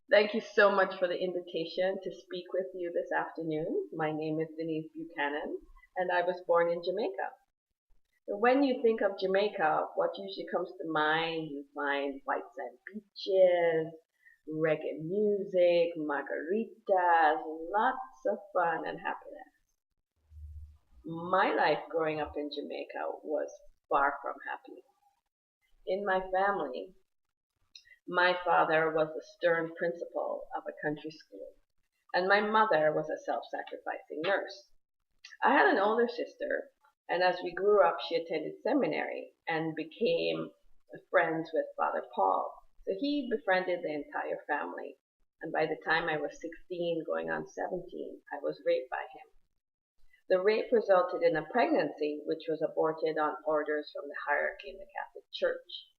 Thank you so much for the invitation to speak with you this afternoon. My name is Denise Buchanan, and I was born in Jamaica. So when you think of Jamaica, what usually comes to mind, you find white sand beaches, reggae music, margaritas, lots of fun and happiness. My life growing up in Jamaica was far from happy. In my family, my father was the stern principal of a country school, and my mother was a self-sacrificing nurse. I had an older sister, and as we grew up, she attended seminary and became friends with Father Paul. So he befriended the entire family. And by the time I was 16, going on 17, I was raped by him. The rape resulted in a pregnancy, which was aborted on orders from the hierarchy in the Catholic Church.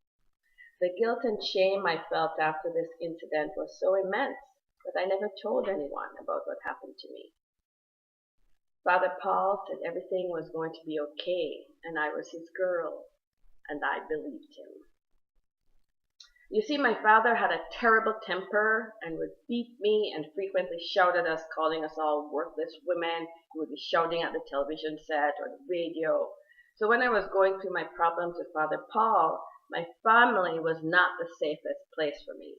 The guilt and shame I felt after this incident was so immense that I never told anyone about what happened to me. Father Paul said everything was going to be okay, and I was his girl, and I believed him. You see, my father had a terrible temper and would beat me and frequently shout at us, calling us all worthless women. He would be shouting at the television set or the radio. So when I was going through my problems with Father Paul, my family was not the safest place for me.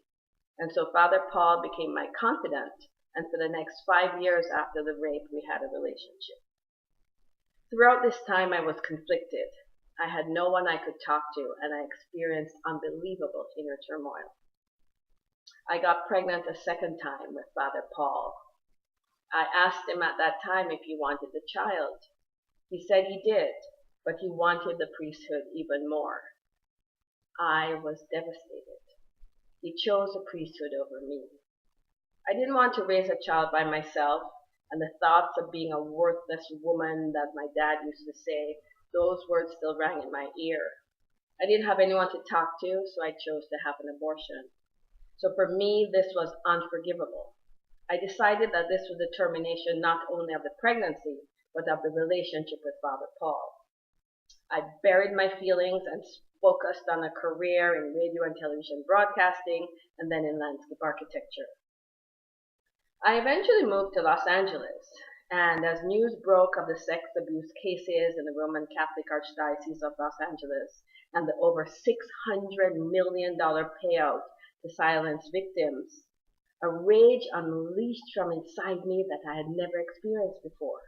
And so Father Paul became my confidant, and for the next 5 years after the rape, we had a relationship. Throughout this time, I was conflicted. I had no one I could talk to, and I experienced unbelievable inner turmoil. I got pregnant a second time with Father Paul. I asked him at that time if he wanted the child. He said he did, but he wanted the priesthood even more. I was devastated. He chose the priesthood over me. I didn't want to raise a child by myself, and the thoughts of being a worthless woman that my dad used to say, those words still rang in my ear. I didn't have anyone to talk to, so I chose to have an abortion. So for me, this was unforgivable. I decided that this was the termination not only of the pregnancy, but of the relationship with Father Paul. I buried my feelings and focused on a career in radio and television broadcasting, and then in landscape architecture. I eventually moved to Los Angeles, and as news broke of the sex abuse cases in the Roman Catholic Archdiocese of Los Angeles and the over $600 million payout to silence victims, a rage unleashed from inside me that I had never experienced before.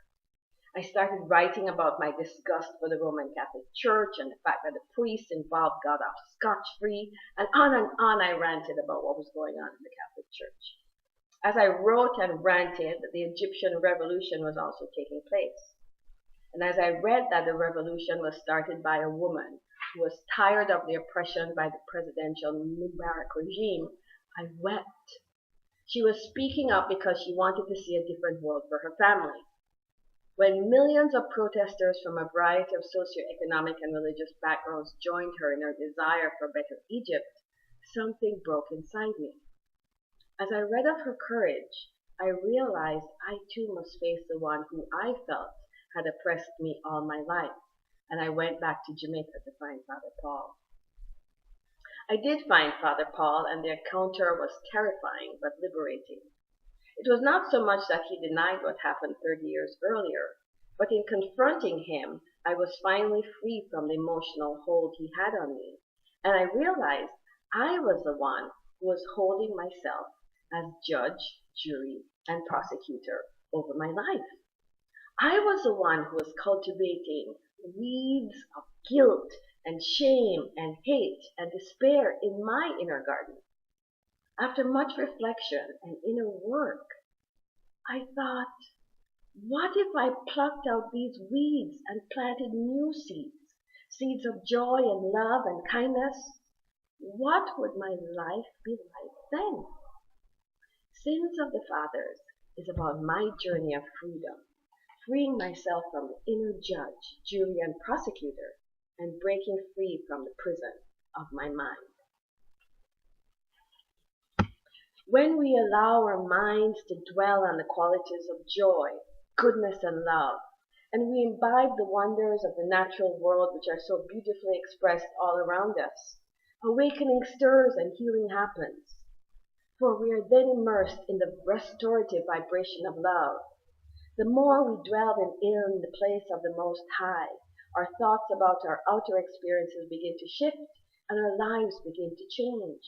I started writing about my disgust for the Roman Catholic Church and the fact that the priests involved got off scotch-free, and on I ranted about what was going on in the Catholic Church. As I wrote and ranted, the Egyptian revolution was also taking place. And as I read that the revolution was started by a woman who was tired of the oppression by the presidential Mubarak regime, I wept. She was speaking up because she wanted to see a different world for her family. When millions of protesters from a variety of socioeconomic and religious backgrounds joined her in her desire for a better Egypt, something broke inside me. As I read of her courage, I realized I too must face the one who I felt had oppressed me all my life, and I went back to Jamaica to find Father Paul. I did find Father Paul, and the encounter was terrifying but liberating. It was not so much that he denied what happened 30 years earlier, but in confronting him, I was finally free from the emotional hold he had on me, and I realized I was the one who was holding myself as judge, jury, and prosecutor over my life. I was the one who was cultivating weeds of guilt and shame and hate and despair in my inner garden. After much reflection and inner work, I thought, what if I plucked out these weeds and planted new seeds, seeds of joy and love and kindness? What would my life be like then? Sins of the Fathers is about my journey of freedom, freeing myself from the inner judge, jury, and prosecutor, and breaking free from the prison of my mind. When we allow our minds to dwell on the qualities of joy, goodness, and love, and we imbibe the wonders of the natural world which are so beautifully expressed all around us, awakening stirs and healing happens. for we are then immersed in the restorative vibration of love. The more we dwell in the place of the Most High, our thoughts about our outer experiences begin to shift and our lives begin to change.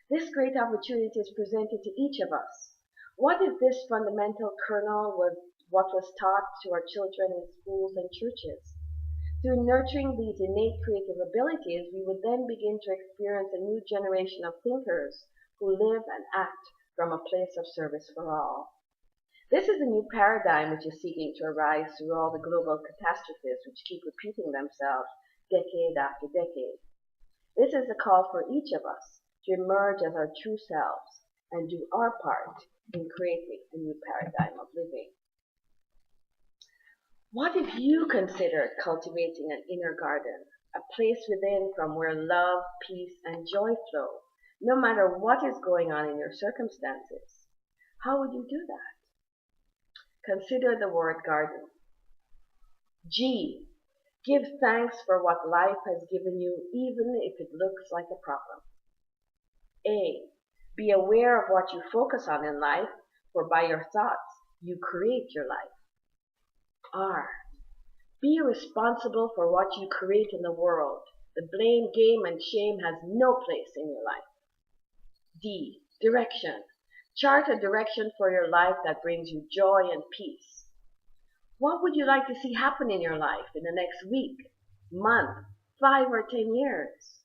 This great opportunity is presented to each of us. What if this fundamental kernel was what was taught to our children in schools and churches? Through nurturing these innate creative abilities, we would then begin to experience a new generation of thinkers who live and act from a place of service for all. This is a new paradigm which is seeking to arise through all the global catastrophes which keep repeating themselves decade after decade. This is a call for each of us to emerge as our true selves and do our part in creating a new paradigm of living. What if you considered cultivating an inner garden, a place within from where love, peace, and joy flow, no matter what is going on in your circumstances? How would you do that? Consider the word garden. G. Give thanks for what life has given you, even if it looks like a problem. A. Be aware of what you focus on in life, for by your thoughts, you create your life. R. Be responsible for what you create in the world. The blame game and shame has no place in your life. D. Direction. Chart a direction for your life that brings you joy and peace. What would you like to see happen in your life in the next week, month, 5 or 10 years?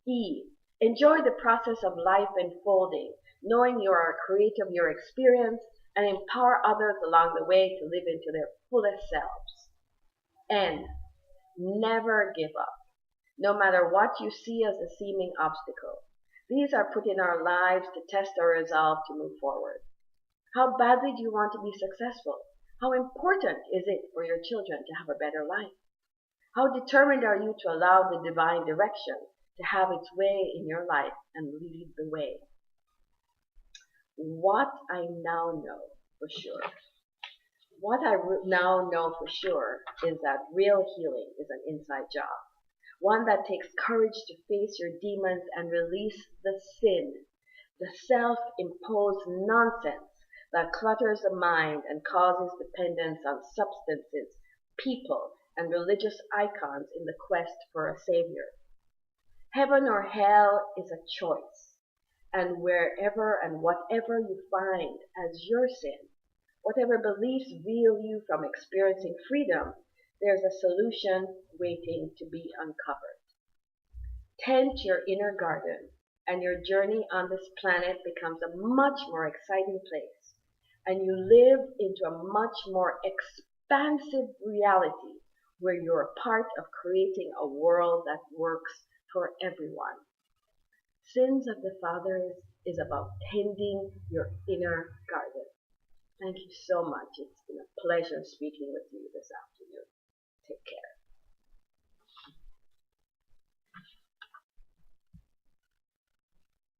E. Enjoy the process of life unfolding, knowing you are a creator of your experience, and empower others along the way to live into their fullest selves. N. Never give up, no matter what you see as a seeming obstacle. These are put in our lives to test our resolve to move forward. How badly do you want to be successful? How important is it for your children to have a better life? How determined are you to allow the divine direction to have its way in your life and lead the way? What I now know for sure. What I now know for sure is that real healing is an inside job. One that takes courage to face your demons and release the sin, the self-imposed nonsense that clutters the mind and causes dependence on substances, people, and religious icons in the quest for a savior. Heaven or hell is a choice, and wherever and whatever you find as your sin, whatever beliefs veil you from experiencing freedom, there's a solution waiting to be uncovered. Tend to your inner garden, and your journey on this planet becomes a much more exciting place, and you live into a much more expansive reality where you're a part of creating a world that works for everyone. Sins of the Fathers is about tending your inner garden. Thank you so much. It's been a pleasure speaking with you this afternoon.